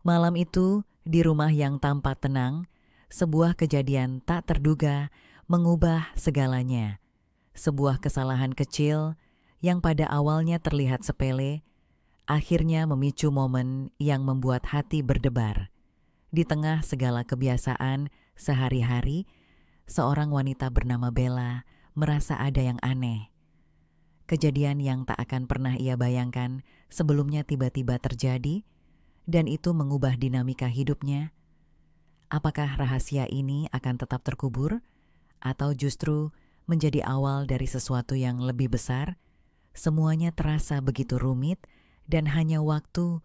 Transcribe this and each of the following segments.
Malam itu, di rumah yang tampak tenang, sebuah kejadian tak terduga mengubah segalanya. Sebuah kesalahan kecil yang pada awalnya terlihat sepele, akhirnya memicu momen yang membuat hati berdebar. Di tengah segala kebiasaan sehari-hari, seorang wanita bernama Bella merasa ada yang aneh. Kejadian yang tak akan pernah ia bayangkan sebelumnya tiba-tiba terjadi, dan itu mengubah dinamika hidupnya. Apakah rahasia ini akan tetap terkubur, atau justru menjadi awal dari sesuatu yang lebih besar? Semuanya terasa begitu rumit, dan hanya waktu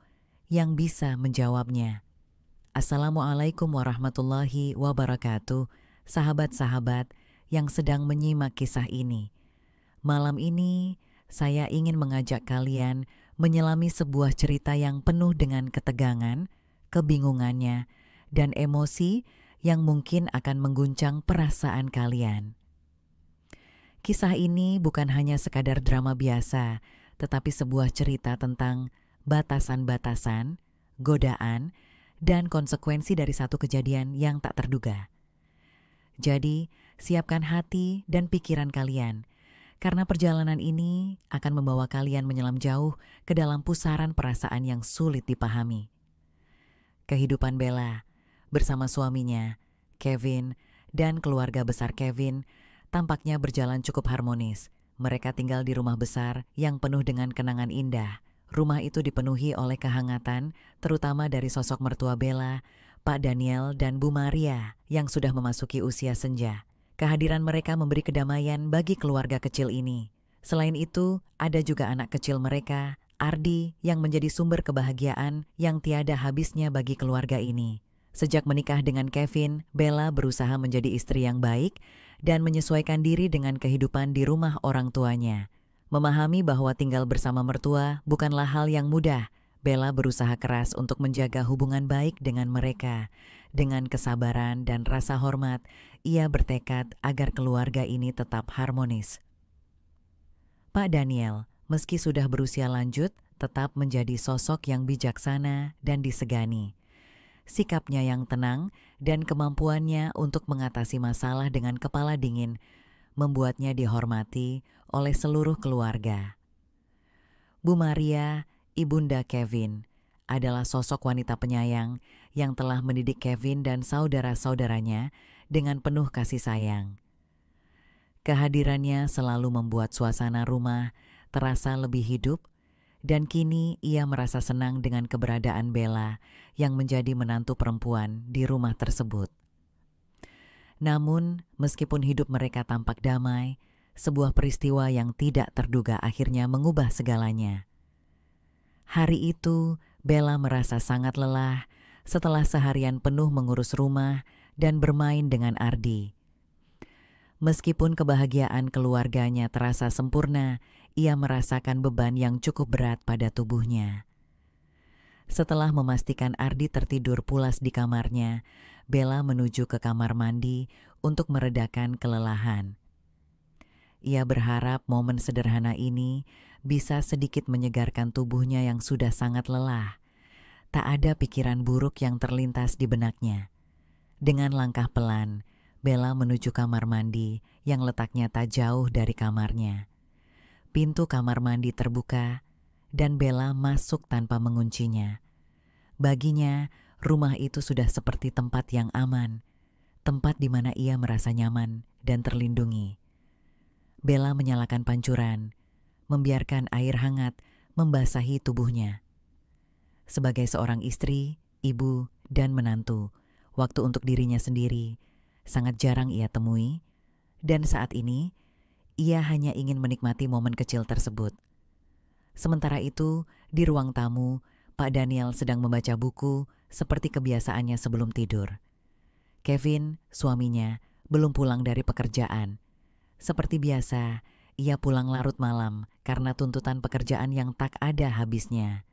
yang bisa menjawabnya. Assalamualaikum warahmatullahi wabarakatuh, sahabat-sahabat yang sedang menyimak kisah ini. Malam ini, saya ingin mengajak kalian menyelami sebuah cerita yang penuh dengan ketegangan, kebingungannya, dan emosi yang mungkin akan mengguncang perasaan kalian. Kisah ini bukan hanya sekadar drama biasa, tetapi sebuah cerita tentang batasan-batasan, godaan, dan konsekuensi dari satu kejadian yang tak terduga. Jadi, siapkan hati dan pikiran kalian, karena perjalanan ini akan membawa kalian menyelam jauh ke dalam pusaran perasaan yang sulit dipahami. Kehidupan Bella bersama suaminya, Kevin, dan keluarga besar Kevin tampaknya berjalan cukup harmonis. Mereka tinggal di rumah besar yang penuh dengan kenangan indah. Rumah itu dipenuhi oleh kehangatan, terutama dari sosok mertua Bella, Pak Daniel, dan Bu Maria yang sudah memasuki usia senja. Kehadiran mereka memberi kedamaian bagi keluarga kecil ini. Selain itu, ada juga anak kecil mereka, Ardi, yang menjadi sumber kebahagiaan yang tiada habisnya bagi keluarga ini. Sejak menikah dengan Kevin, Bella berusaha menjadi istri yang baik dan menyesuaikan diri dengan kehidupan di rumah orang tuanya. Memahami bahwa tinggal bersama mertua bukanlah hal yang mudah, Bella berusaha keras untuk menjaga hubungan baik dengan mereka. Dengan kesabaran dan rasa hormat, ia bertekad agar keluarga ini tetap harmonis. Pak Daniel, meski sudah berusia lanjut, tetap menjadi sosok yang bijaksana dan disegani. Sikapnya yang tenang dan kemampuannya untuk mengatasi masalah dengan kepala dingin membuatnya dihormati oleh seluruh keluarga. Bu Maria, ibunda Kevin, adalah sosok wanita penyayang yang telah mendidik Kevin dan saudara-saudaranya dengan penuh kasih sayang. Kehadirannya selalu membuat suasana rumah terasa lebih hidup, dan kini ia merasa senang dengan keberadaan Bella yang menjadi menantu perempuan di rumah tersebut. Namun, meskipun hidup mereka tampak damai, sebuah peristiwa yang tidak terduga akhirnya mengubah segalanya. Hari itu, Bella merasa sangat lelah setelah seharian penuh mengurus rumah dan bermain dengan Ardi. Meskipun kebahagiaan keluarganya terasa sempurna, ia merasakan beban yang cukup berat pada tubuhnya. Setelah memastikan Ardi tertidur pulas di kamarnya, Bella menuju ke kamar mandi untuk meredakan kelelahan. Ia berharap momen sederhana ini bisa sedikit menyegarkan tubuhnya yang sudah sangat lelah. Tak ada pikiran buruk yang terlintas di benaknya. Dengan langkah pelan, Bella menuju kamar mandi yang letaknya tak jauh dari kamarnya. Pintu kamar mandi terbuka, dan Bella masuk tanpa menguncinya. Baginya, rumah itu sudah seperti tempat yang aman, tempat di mana ia merasa nyaman dan terlindungi. Bella menyalakan pancuran, membiarkan air hangat membasahi tubuhnya. Sebagai seorang istri, ibu, dan menantu, waktu untuk dirinya sendiri sangat jarang ia temui, dan saat ini ia hanya ingin menikmati momen kecil tersebut. Sementara itu, di ruang tamu, Pak Daniel sedang membaca buku seperti kebiasaannya sebelum tidur. Kevin, suaminya, belum pulang dari pekerjaan. Seperti biasa, ia pulang larut malam karena tuntutan pekerjaan yang tak ada habisnya.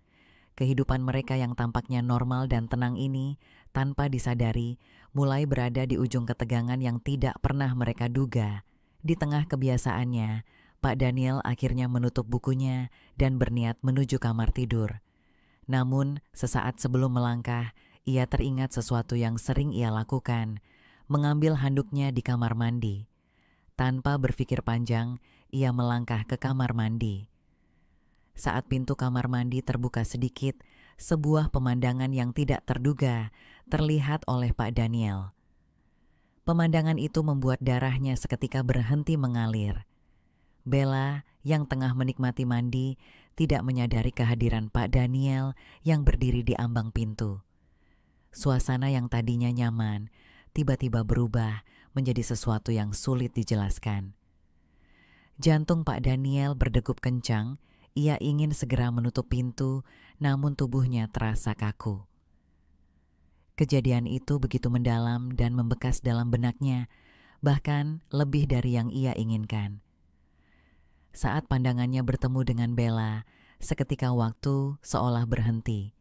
Kehidupan mereka yang tampaknya normal dan tenang ini, tanpa disadari, mulai berada di ujung ketegangan yang tidak pernah mereka duga. Di tengah kebiasaannya, Pak Daniel akhirnya menutup bukunya dan berniat menuju kamar tidur. Namun, sesaat sebelum melangkah, ia teringat sesuatu yang sering ia lakukan, mengambil handuknya di kamar mandi. Tanpa berpikir panjang, ia melangkah ke kamar mandi. Saat pintu kamar mandi terbuka sedikit, sebuah pemandangan yang tidak terduga terlihat oleh Pak Daniel. Pemandangan itu membuat darahnya seketika berhenti mengalir. Bella yang tengah menikmati mandi tidak menyadari kehadiran Pak Daniel yang berdiri di ambang pintu. Suasana yang tadinya nyaman tiba-tiba berubah menjadi sesuatu yang sulit dijelaskan. Jantung Pak Daniel berdegup kencang, ia ingin segera menutup pintu, namun tubuhnya terasa kaku. Kejadian itu begitu mendalam dan membekas dalam benaknya, bahkan lebih dari yang ia inginkan. Saat pandangannya bertemu dengan Bella, seketika waktu seolah berhenti.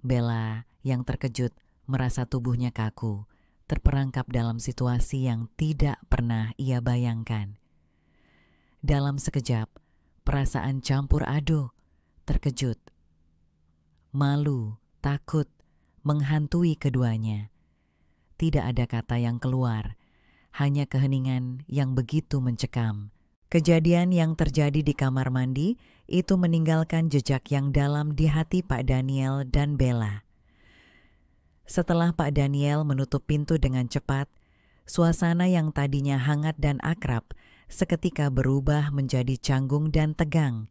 Bella yang terkejut merasa tubuhnya kaku, terperangkap dalam situasi yang tidak pernah ia bayangkan. Dalam sekejap, perasaan campur aduk, terkejut, malu, takut, menghantui keduanya. Tidak ada kata yang keluar, hanya keheningan yang begitu mencekam. Kejadian yang terjadi di kamar mandi itu meninggalkan jejak yang dalam di hati Pak Daniel dan Bella. Setelah Pak Daniel menutup pintu dengan cepat, suasana yang tadinya hangat dan akrab seketika berubah menjadi canggung dan tegang.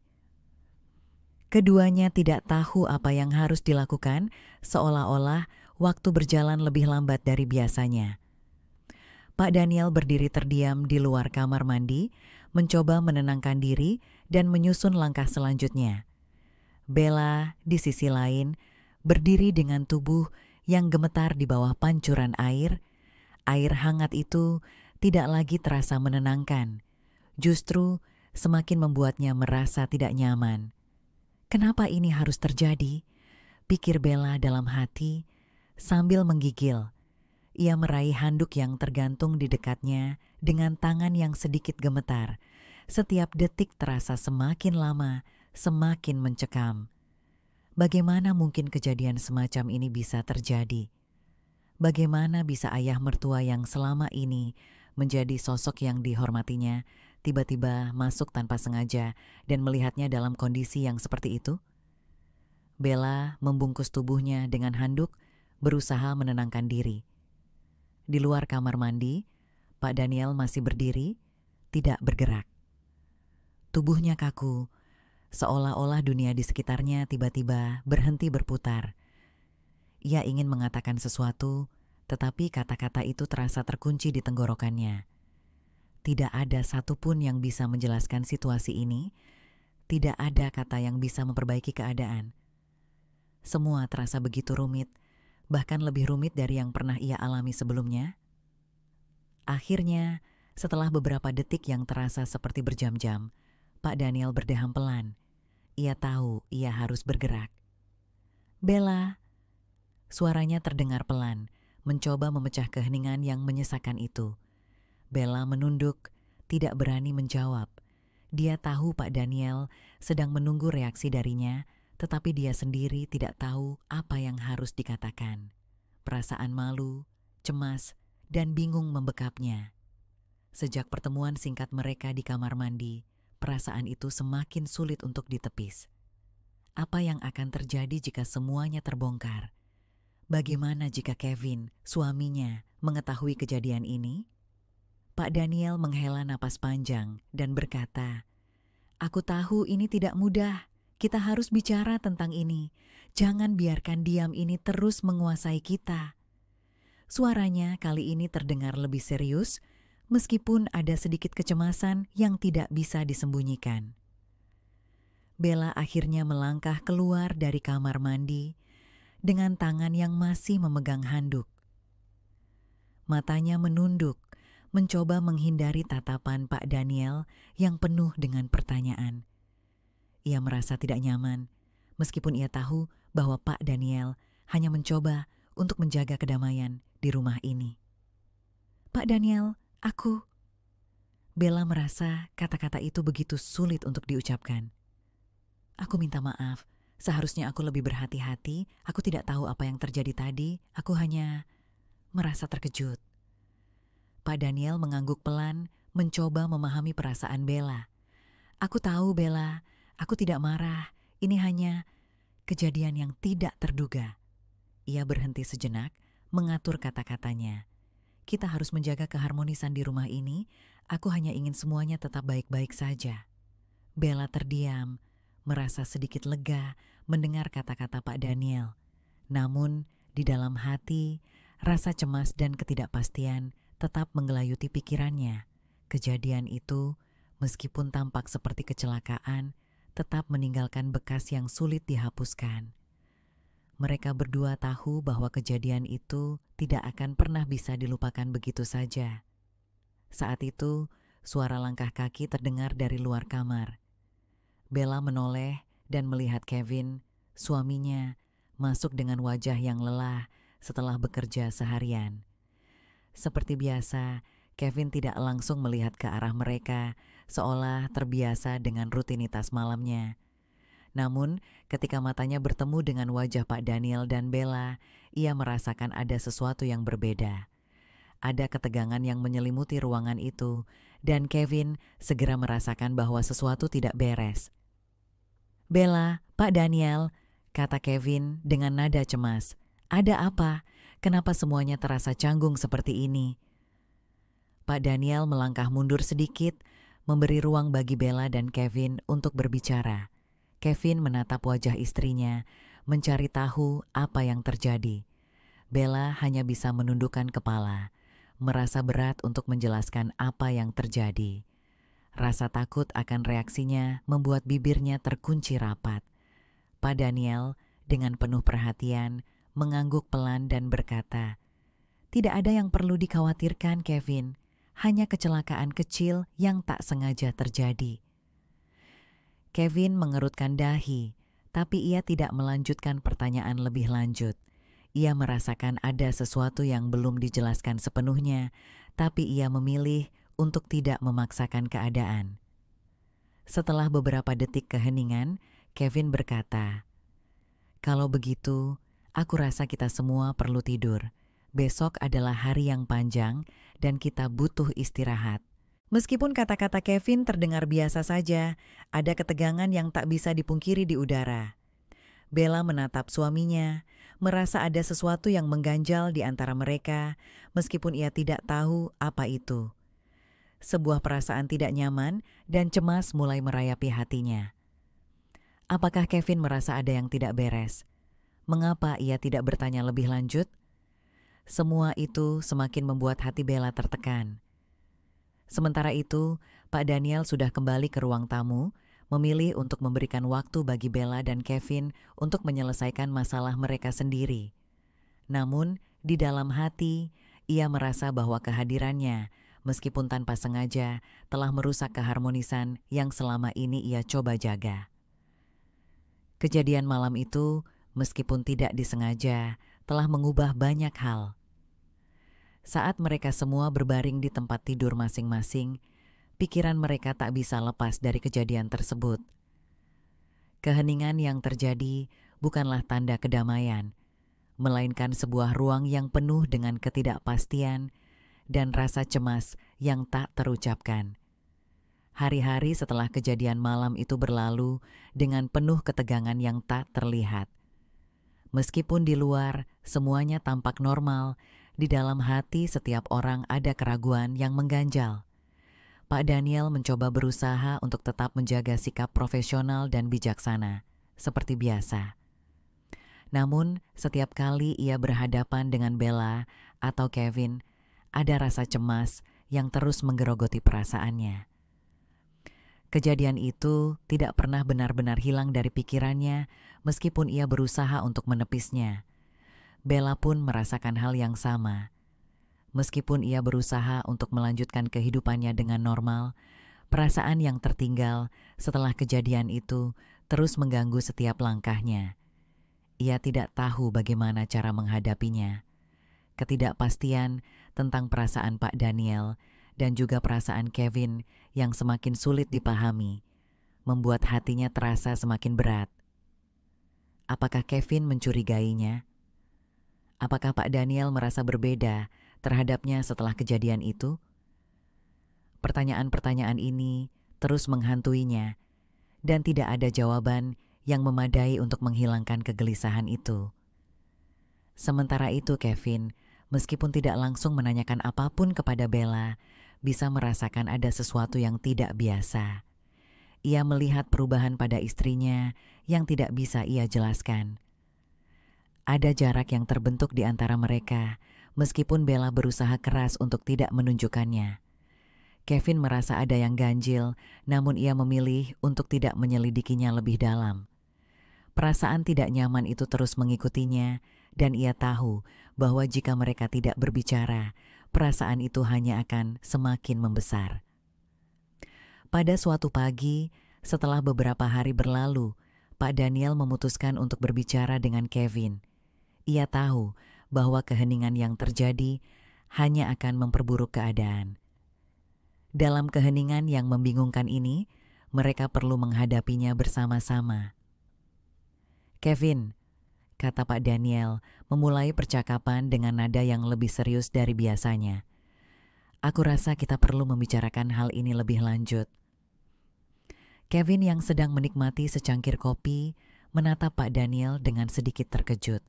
Keduanya tidak tahu apa yang harus dilakukan, seolah-olah waktu berjalan lebih lambat dari biasanya. Pak Daniel berdiri terdiam di luar kamar mandi, mencoba menenangkan diri dan menyusun langkah selanjutnya. Bella di sisi lain berdiri dengan tubuh yang gemetar di bawah pancuran air. Air hangat itu tidak lagi terasa menenangkan, justru semakin membuatnya merasa tidak nyaman. Kenapa ini harus terjadi? Pikir Bella dalam hati sambil menggigil. Ia meraih handuk yang tergantung di dekatnya dengan tangan yang sedikit gemetar. Setiap detik terasa semakin lama, semakin mencekam. Bagaimana mungkin kejadian semacam ini bisa terjadi? Bagaimana bisa ayah mertua yang selama ini menjadi sosok yang dihormatinya, tiba-tiba masuk tanpa sengaja dan melihatnya dalam kondisi yang seperti itu? Bella membungkus tubuhnya dengan handuk, berusaha menenangkan diri. Di luar kamar mandi, Pak Daniel masih berdiri, tidak bergerak. Tubuhnya kaku, seolah-olah dunia di sekitarnya tiba-tiba berhenti berputar. Ia ingin mengatakan sesuatu, tetapi kata-kata itu terasa terkunci di tenggorokannya. Tidak ada satupun yang bisa menjelaskan situasi ini, tidak ada kata yang bisa memperbaiki keadaan. Semua terasa begitu rumit, bahkan lebih rumit dari yang pernah ia alami sebelumnya. Akhirnya, setelah beberapa detik yang terasa seperti berjam-jam, Pak Daniel berdeham pelan. Ia tahu ia harus bergerak. Bella, suaranya terdengar pelan, mencoba memecah keheningan yang menyesakan itu. Bella menunduk, tidak berani menjawab. Dia tahu Pak Daniel sedang menunggu reaksi darinya, tetapi dia sendiri tidak tahu apa yang harus dikatakan. Perasaan malu, cemas, dan bingung membekapnya. Sejak pertemuan singkat mereka di kamar mandi, perasaan itu semakin sulit untuk ditepis. Apa yang akan terjadi jika semuanya terbongkar? Bagaimana jika Kevin, suaminya, mengetahui kejadian ini? Pak Daniel menghela napas panjang dan berkata, "Aku tahu ini tidak mudah. Kita harus bicara tentang ini. Jangan biarkan diam ini terus menguasai kita." Suaranya kali ini terdengar lebih serius, meskipun ada sedikit kecemasan yang tidak bisa disembunyikan. Bella akhirnya melangkah keluar dari kamar mandi dengan tangan yang masih memegang handuk. Matanya menunduk, mencoba menghindari tatapan Pak Daniel yang penuh dengan pertanyaan. Ia merasa tidak nyaman, meskipun ia tahu bahwa Pak Daniel hanya mencoba untuk menjaga kedamaian di rumah ini. "Pak Daniel, aku..." Bella merasa kata-kata itu begitu sulit untuk diucapkan. "Aku minta maaf, Seharusnya aku lebih berhati-hati. Aku tidak tahu apa yang terjadi tadi. Aku hanya merasa terkejut. Pak Daniel mengangguk pelan, mencoba memahami perasaan Bella. Aku tahu, Bella. Aku tidak marah. Ini hanya kejadian yang tidak terduga. Ia berhenti sejenak, mengatur kata-katanya. Kita harus menjaga keharmonisan di rumah ini. Aku hanya ingin semuanya tetap baik-baik saja. Bella terdiam, merasa sedikit lega mendengar kata-kata Pak Daniel. Namun, di dalam hati, rasa cemas dan ketidakpastian tetap menggelayuti pikirannya. Kejadian itu, meskipun tampak seperti kecelakaan, tetap meninggalkan bekas yang sulit dihapuskan. Mereka berdua tahu bahwa kejadian itu tidak akan pernah bisa dilupakan begitu saja. Saat itu, suara langkah kaki terdengar dari luar kamar. Bella menoleh dan melihat Kevin, suaminya, masuk dengan wajah yang lelah setelah bekerja seharian. Seperti biasa, Kevin tidak langsung melihat ke arah mereka, seolah terbiasa dengan rutinitas malamnya. Namun, ketika matanya bertemu dengan wajah Pak Daniel dan Bella, ia merasakan ada sesuatu yang berbeda. Ada ketegangan yang menyelimuti ruangan itu, dan Kevin segera merasakan bahwa sesuatu tidak beres. "Bella, Pak Daniel," kata Kevin dengan nada cemas. "Ada apa? Kenapa semuanya terasa canggung seperti ini?" Pak Daniel melangkah mundur sedikit, memberi ruang bagi Bella dan Kevin untuk berbicara. Kevin menatap wajah istrinya, mencari tahu apa yang terjadi. Bella hanya bisa menundukkan kepala, merasa berat untuk menjelaskan apa yang terjadi. Rasa takut akan reaksinya membuat bibirnya terkunci rapat. Pak Daniel dengan penuh perhatian mengangguk pelan dan berkata, "Tidak ada yang perlu dikhawatirkan, Kevin. Hanya kecelakaan kecil yang tak sengaja terjadi." Kevin mengerutkan dahi, tapi ia tidak melanjutkan pertanyaan lebih lanjut. Ia merasakan ada sesuatu yang belum dijelaskan sepenuhnya, tapi ia memilih untuk tidak memaksakan keadaan. Setelah beberapa detik keheningan, Kevin berkata, "Kalau begitu, aku rasa kita semua perlu tidur. Besok adalah hari yang panjang dan kita butuh istirahat." Meskipun kata-kata Kevin terdengar biasa saja, ada ketegangan yang tak bisa dipungkiri di udara. Bella menatap suaminya, merasa ada sesuatu yang mengganjal di antara mereka, meskipun ia tidak tahu apa itu. Sebuah perasaan tidak nyaman dan cemas mulai merayapi hatinya. Apakah Kevin merasa ada yang tidak beres? Mengapa ia tidak bertanya lebih lanjut? Semua itu semakin membuat hati Bella tertekan. Sementara itu, Pak Daniel sudah kembali ke ruang tamu, memilih untuk memberikan waktu bagi Bella dan Kevin untuk menyelesaikan masalah mereka sendiri. Namun, di dalam hati, ia merasa bahwa kehadirannya, meskipun tanpa sengaja, telah merusak keharmonisan yang selama ini ia coba jaga. Kejadian malam itu, meskipun tidak disengaja, telah mengubah banyak hal. Saat mereka semua berbaring di tempat tidur masing-masing, pikiran mereka tak bisa lepas dari kejadian tersebut. Keheningan yang terjadi bukanlah tanda kedamaian, melainkan sebuah ruang yang penuh dengan ketidakpastian dan rasa cemas yang tak terucapkan. Hari-hari setelah kejadian malam itu berlalu dengan penuh ketegangan yang tak terlihat. Meskipun di luar semuanya tampak normal, di dalam hati setiap orang ada keraguan yang mengganjal. Pak Daniel mencoba berusaha untuk tetap menjaga sikap profesional dan bijaksana, seperti biasa. Namun, setiap kali ia berhadapan dengan Bella atau Kevin, ada rasa cemas yang terus menggerogoti perasaannya. Kejadian itu tidak pernah benar-benar hilang dari pikirannya, meskipun ia berusaha untuk menepisnya. Bella pun merasakan hal yang sama. Meskipun ia berusaha untuk melanjutkan kehidupannya dengan normal, perasaan yang tertinggal setelah kejadian itu terus mengganggu setiap langkahnya. Ia tidak tahu bagaimana cara menghadapinya. Ketidakpastian tentang perasaan Pak Daniel dan juga perasaan Kevin yang semakin sulit dipahami, membuat hatinya terasa semakin berat. Apakah Kevin mencurigainya? Apakah Pak Daniel merasa berbeda terhadapnya setelah kejadian itu? Pertanyaan-pertanyaan ini terus menghantuinya dan tidak ada jawaban yang memadai untuk menghilangkan kegelisahan itu. Sementara itu Kevin, meskipun tidak langsung menanyakan apapun kepada Bella, bisa merasakan ada sesuatu yang tidak biasa. Ia melihat perubahan pada istrinya yang tidak bisa ia jelaskan. Ada jarak yang terbentuk di antara mereka, meskipun Bella berusaha keras untuk tidak menunjukkannya. Kevin merasa ada yang ganjil, namun ia memilih untuk tidak menyelidikinya lebih dalam. Perasaan tidak nyaman itu terus mengikutinya, dan ia tahu bahwa jika mereka tidak berbicara, perasaan itu hanya akan semakin membesar. Pada suatu pagi, setelah beberapa hari berlalu, Pak Daniel memutuskan untuk berbicara dengan Kevin. Ia tahu bahwa keheningan yang terjadi hanya akan memperburuk keadaan. Dalam keheningan yang membingungkan ini, mereka perlu menghadapinya bersama-sama. "Kevin," kata Pak Daniel, memulai percakapan dengan nada yang lebih serius dari biasanya. "Aku rasa kita perlu membicarakan hal ini lebih lanjut." Kevin yang sedang menikmati secangkir kopi menatap Pak Daniel dengan sedikit terkejut.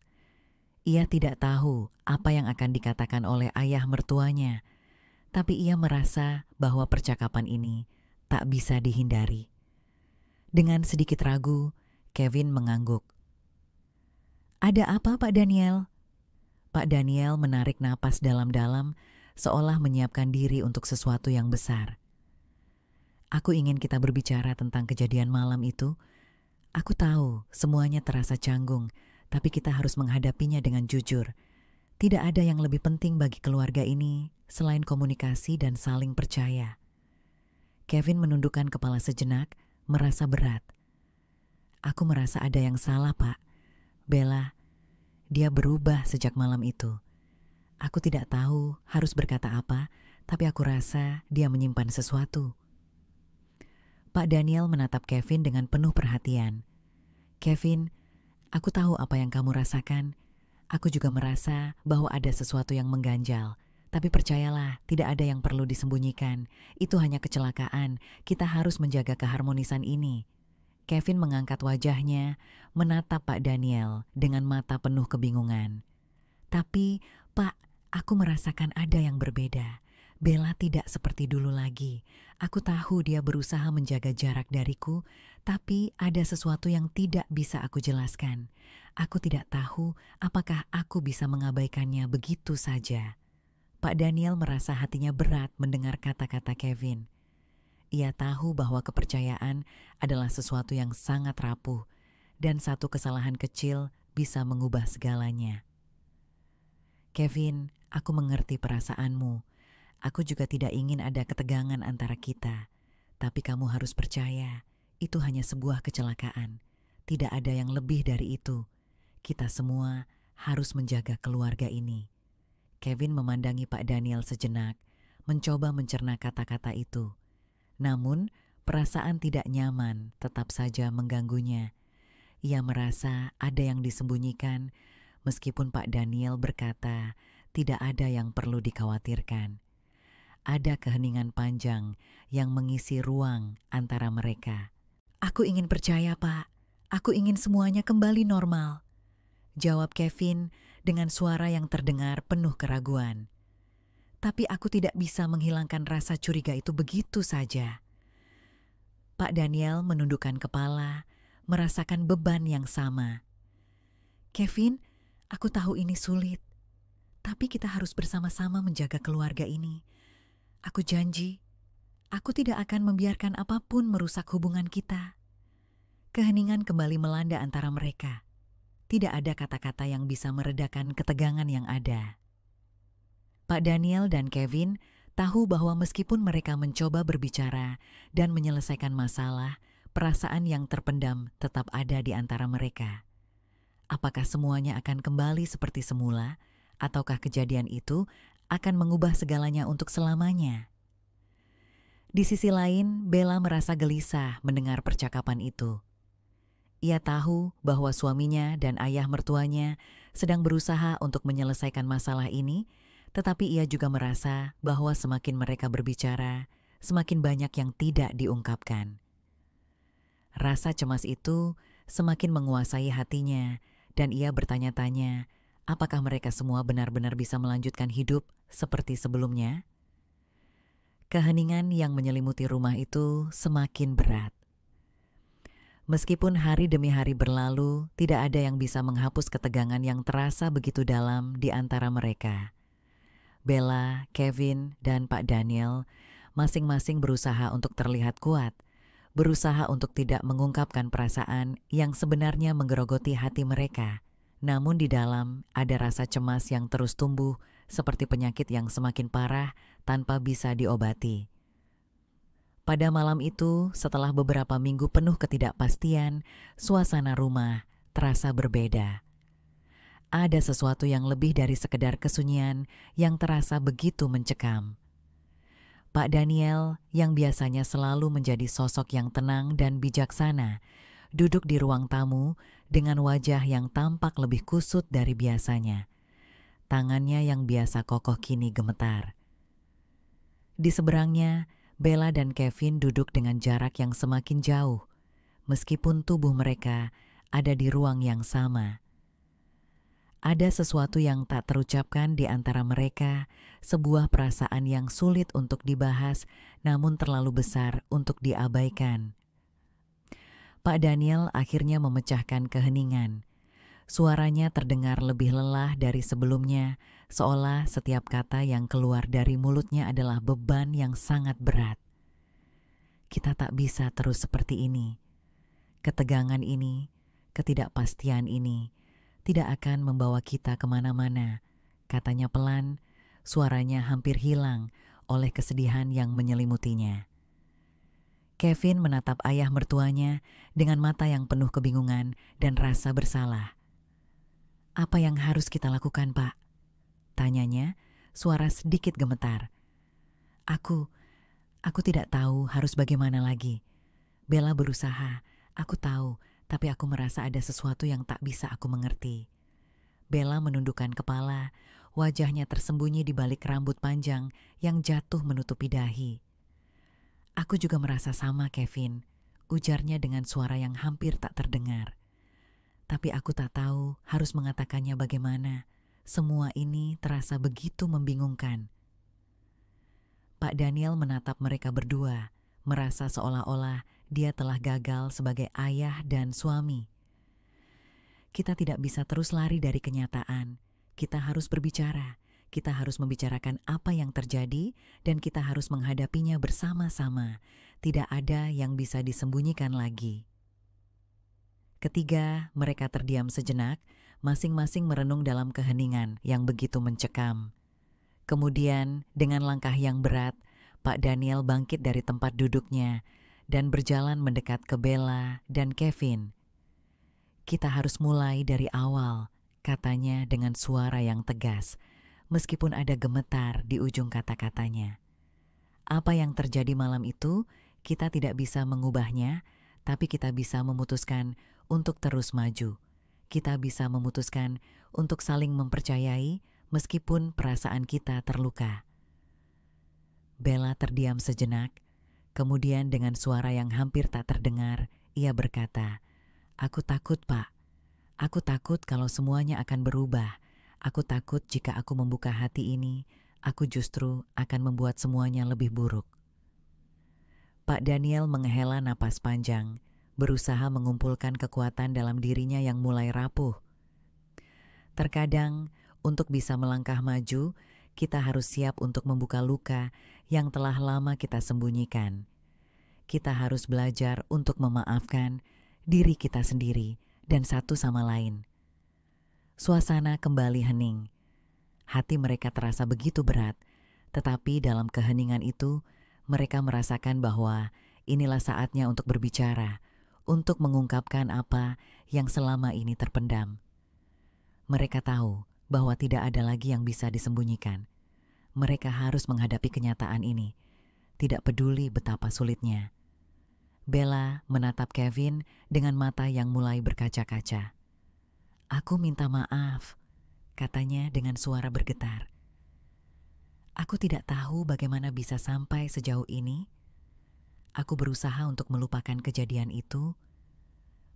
Ia tidak tahu apa yang akan dikatakan oleh ayah mertuanya, tapi ia merasa bahwa percakapan ini tak bisa dihindari. Dengan sedikit ragu, Kevin mengangguk. "Ada apa, Pak Daniel?" Pak Daniel menarik napas dalam-dalam, seolah menyiapkan diri untuk sesuatu yang besar. "Aku ingin kita berbicara tentang kejadian malam itu. Aku tahu semuanya terasa canggung, tapi kita harus menghadapinya dengan jujur. Tidak ada yang lebih penting bagi keluarga ini selain komunikasi dan saling percaya." Kevin menundukkan kepala sejenak, merasa berat. "Aku merasa ada yang salah, Pak. Bella, dia berubah sejak malam itu. Aku tidak tahu harus berkata apa, tapi aku rasa dia menyimpan sesuatu." Pak Daniel menatap Kevin dengan penuh perhatian. "Kevin, aku tahu apa yang kamu rasakan. Aku juga merasa bahwa ada sesuatu yang mengganjal. Tapi percayalah, tidak ada yang perlu disembunyikan. Itu hanya kecelakaan. Kita harus menjaga keharmonisan ini." Kevin mengangkat wajahnya, menatap Pak Daniel dengan mata penuh kebingungan. "Tapi, Pak, aku merasakan ada yang berbeda. Bella tidak seperti dulu lagi. Aku tahu dia berusaha menjaga jarak dariku, tapi ada sesuatu yang tidak bisa aku jelaskan. Aku tidak tahu apakah aku bisa mengabaikannya begitu saja." Pak Daniel merasa hatinya berat mendengar kata-kata Kevin. Ia tahu bahwa kepercayaan adalah sesuatu yang sangat rapuh, dan satu kesalahan kecil bisa mengubah segalanya. "Kevin, aku mengerti perasaanmu. Aku juga tidak ingin ada ketegangan antara kita. Tapi kamu harus percaya, itu hanya sebuah kecelakaan. Tidak ada yang lebih dari itu. Kita semua harus menjaga keluarga ini." Kevin memandangi Pak Daniel sejenak, mencoba mencerna kata-kata itu. Namun, perasaan tidak nyaman tetap saja mengganggunya. Ia merasa ada yang disembunyikan, meskipun Pak Daniel berkata tidak ada yang perlu dikhawatirkan. Ada keheningan panjang yang mengisi ruang antara mereka. "Aku ingin percaya, Pak. Aku ingin semuanya kembali normal," jawab Kevin dengan suara yang terdengar penuh keraguan. "Tapi aku tidak bisa menghilangkan rasa curiga itu begitu saja." Pak Daniel menundukkan kepala, merasakan beban yang sama. "Kevin, aku tahu ini sulit, tapi kita harus bersama-sama menjaga keluarga ini. Aku janji, aku tidak akan membiarkan apapun merusak hubungan kita." Keheningan kembali melanda antara mereka. Tidak ada kata-kata yang bisa meredakan ketegangan yang ada. Pak Daniel dan Kevin tahu bahwa meskipun mereka mencoba berbicara dan menyelesaikan masalah, perasaan yang terpendam tetap ada di antara mereka. Apakah semuanya akan kembali seperti semula, ataukah kejadian itu akan mengubah segalanya untuk selamanya? Di sisi lain, Bella merasa gelisah mendengar percakapan itu. Ia tahu bahwa suaminya dan ayah mertuanya sedang berusaha untuk menyelesaikan masalah ini, tetapi ia juga merasa bahwa semakin mereka berbicara, semakin banyak yang tidak diungkapkan. Rasa cemas itu semakin menguasai hatinya, dan ia bertanya-tanya, apakah mereka semua benar-benar bisa melanjutkan hidup seperti sebelumnya? Keheningan yang menyelimuti rumah itu semakin berat. Meskipun hari demi hari berlalu, tidak ada yang bisa menghapus ketegangan yang terasa begitu dalam di antara mereka. Bella, Kevin, dan Pak Daniel masing-masing berusaha untuk terlihat kuat, berusaha untuk tidak mengungkapkan perasaan yang sebenarnya menggerogoti hati mereka. Namun di dalam ada rasa cemas yang terus tumbuh seperti penyakit yang semakin parah tanpa bisa diobati. Pada malam itu, setelah beberapa minggu penuh ketidakpastian, suasana rumah terasa berbeda. Ada sesuatu yang lebih dari sekedar kesunyian yang terasa begitu mencekam. Pak Daniel, yang biasanya selalu menjadi sosok yang tenang dan bijaksana, duduk di ruang tamu dengan wajah yang tampak lebih kusut dari biasanya. Tangannya yang biasa kokoh kini gemetar. Di seberangnya, Bella dan Kevin duduk dengan jarak yang semakin jauh, meskipun tubuh mereka ada di ruang yang sama. Ada sesuatu yang tak terucapkan di antara mereka, sebuah perasaan yang sulit untuk dibahas, namun terlalu besar untuk diabaikan. Pak Daniel akhirnya memecahkan keheningan. Suaranya terdengar lebih lelah dari sebelumnya, seolah setiap kata yang keluar dari mulutnya adalah beban yang sangat berat. Kita tak bisa terus seperti ini. Ketegangan ini, ketidakpastian ini, tidak akan membawa kita kemana-mana, katanya pelan, suaranya hampir hilang oleh kesedihan yang menyelimutinya. Kevin menatap ayah mertuanya dengan mata yang penuh kebingungan dan rasa bersalah. Apa yang harus kita lakukan, Pak? Tanyanya, suara sedikit gemetar. Aku tidak tahu harus bagaimana lagi. Bella berusaha, aku tahu, tapi aku merasa ada sesuatu yang tak bisa aku mengerti. Bella menundukkan kepala, wajahnya tersembunyi di balik rambut panjang yang jatuh menutupi dahi. Aku juga merasa sama, Kevin, ujarnya dengan suara yang hampir tak terdengar. Tapi aku tak tahu harus mengatakannya bagaimana. Semua ini terasa begitu membingungkan. Pak Daniel menatap mereka berdua, merasa seolah-olah dia telah gagal sebagai ayah dan suami. Kita tidak bisa terus lari dari kenyataan. Kita harus berbicara. Kita harus membicarakan apa yang terjadi dan kita harus menghadapinya bersama-sama. Tidak ada yang bisa disembunyikan lagi. Ketiga, mereka terdiam sejenak, masing-masing merenung dalam keheningan yang begitu mencekam. Kemudian, dengan langkah yang berat, Pak Daniel bangkit dari tempat duduknya dan berjalan mendekat ke Bella dan Kevin. Kita harus mulai dari awal, katanya dengan suara yang tegas, meskipun ada gemetar di ujung kata-katanya. Apa yang terjadi malam itu, kita tidak bisa mengubahnya, tapi kita bisa memutuskan untuk terus maju. Kita bisa memutuskan untuk saling mempercayai meskipun perasaan kita terluka. Bella terdiam sejenak, kemudian dengan suara yang hampir tak terdengar, ia berkata, "Aku takut, Pak. Aku takut kalau semuanya akan berubah. Aku takut jika aku membuka hati ini, aku justru akan membuat semuanya lebih buruk." Pak Daniel menghela napas panjang, berusaha mengumpulkan kekuatan dalam dirinya yang mulai rapuh. Terkadang, untuk bisa melangkah maju, kita harus siap untuk membuka luka yang telah lama kita sembunyikan. Kita harus belajar untuk memaafkan diri kita sendiri dan satu sama lain. Suasana kembali hening. Hati mereka terasa begitu berat, tetapi dalam keheningan itu, mereka merasakan bahwa inilah saatnya untuk berbicara, untuk mengungkapkan apa yang selama ini terpendam. Mereka tahu bahwa tidak ada lagi yang bisa disembunyikan. Mereka harus menghadapi kenyataan ini, tidak peduli betapa sulitnya. Bella menatap Kevin dengan mata yang mulai berkaca-kaca. "Aku minta maaf," katanya dengan suara bergetar. "Aku tidak tahu bagaimana bisa sampai sejauh ini. Aku berusaha untuk melupakan kejadian itu,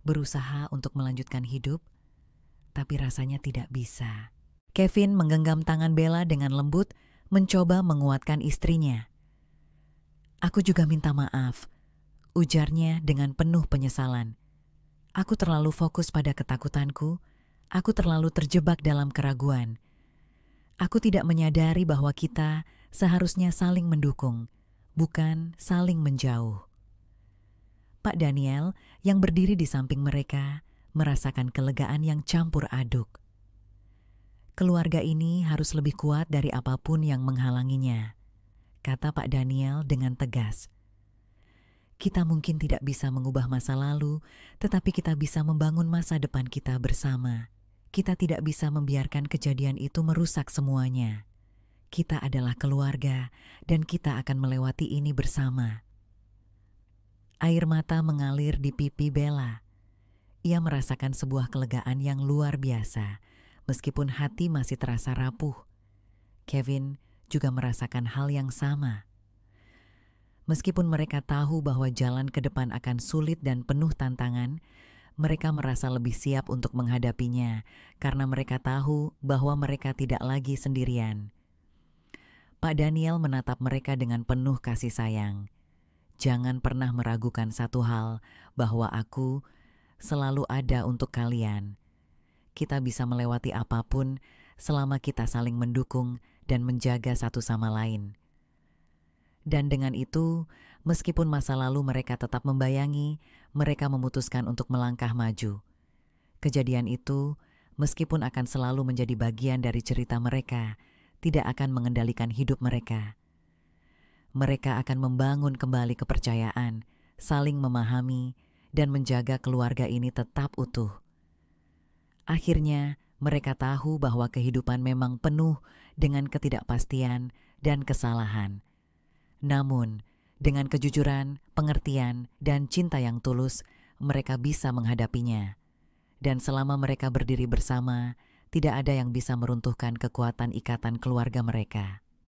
berusaha untuk melanjutkan hidup, tapi rasanya tidak bisa." Kevin menggenggam tangan Bella dengan lembut, mencoba menguatkan istrinya. "Aku juga minta maaf," ujarnya dengan penuh penyesalan. "Aku terlalu fokus pada ketakutanku, aku terlalu terjebak dalam keraguan. Aku tidak menyadari bahwa kita seharusnya saling mendukung, bukan saling menjauh." Pak Daniel yang berdiri di samping mereka merasakan kelegaan yang campur aduk. "Keluarga ini harus lebih kuat dari apapun yang menghalanginya," kata Pak Daniel dengan tegas. "Kita mungkin tidak bisa mengubah masa lalu, tetapi kita bisa membangun masa depan kita bersama. Kita tidak bisa membiarkan kejadian itu merusak semuanya. Kita adalah keluarga dan kita akan melewati ini bersama." Air mata mengalir di pipi Bella. Ia merasakan sebuah kelegaan yang luar biasa, meskipun hati masih terasa rapuh. Kevin juga merasakan hal yang sama. Meskipun mereka tahu bahwa jalan ke depan akan sulit dan penuh tantangan, mereka merasa lebih siap untuk menghadapinya karena mereka tahu bahwa mereka tidak lagi sendirian. Pak Daniel menatap mereka dengan penuh kasih sayang. "Jangan pernah meragukan satu hal, bahwa aku selalu ada untuk kalian. Kita bisa melewati apapun selama kita saling mendukung dan menjaga satu sama lain." Dan dengan itu, meskipun masa lalu mereka tetap membayangi, mereka memutuskan untuk melangkah maju. Kejadian itu, meskipun akan selalu menjadi bagian dari cerita mereka, tidak akan mengendalikan hidup mereka. Mereka akan membangun kembali kepercayaan, saling memahami, dan menjaga keluarga ini tetap utuh. Akhirnya, mereka tahu bahwa kehidupan memang penuh dengan ketidakpastian dan kesalahan. Namun, dengan kejujuran, pengertian, dan cinta yang tulus, mereka bisa menghadapinya. Dan selama mereka berdiri bersama, tidak ada yang bisa meruntuhkan kekuatan ikatan keluarga mereka.